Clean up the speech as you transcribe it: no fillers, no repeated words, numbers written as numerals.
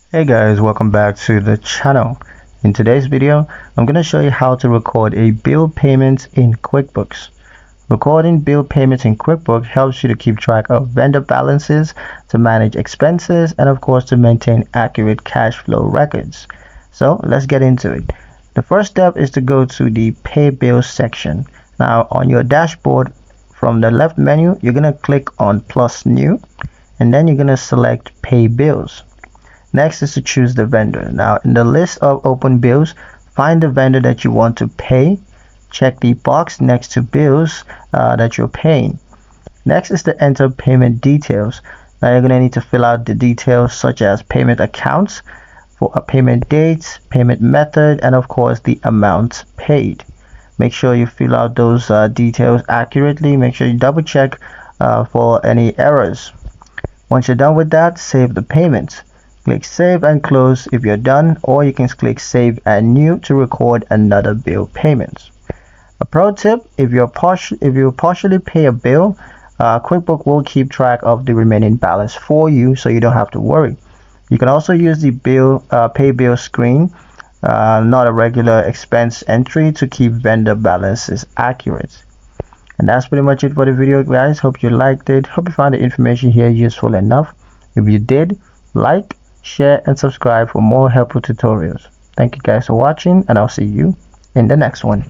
Hey guys, welcome back to the channel. In today's video, I'm going to show you how to record a bill payment in QuickBooks. Recording bill payments in QuickBooks helps you to keep track of vendor balances, to manage expenses, and of course to maintain accurate cash flow records. So let's get into it. The first step is to go to the Pay Bills section. Now on your dashboard, from the left menu, you're going to click on Plus New, and then you're going to select Pay Bills. Next is to choose the vendor. Now in the list of open bills, find the vendor that you want to pay. Check the box next to bills that you're paying. Next is to enter payment details. Now you're going to need to fill out the details such as payment accounts, for a payment date, payment method, and of course the amount paid. Make sure you fill out those details accurately. Make sure you double check for any errors. Once you're done with that, save the payment. Click Save and Close if you're done, or you can click Save and New to record another bill payment. A pro tip: if you partially pay a bill, QuickBooks will keep track of the remaining balance for you, so you don't have to worry. You can also use the pay bill screen, not a regular expense entry, to keep vendor balances accurate. And that's pretty much it for the video, guys. Hope you liked it. Hope you found the information here useful enough. If you did, like, share, and subscribe for more helpful tutorials. Thank you guys for watching, and I'll see you in the next one.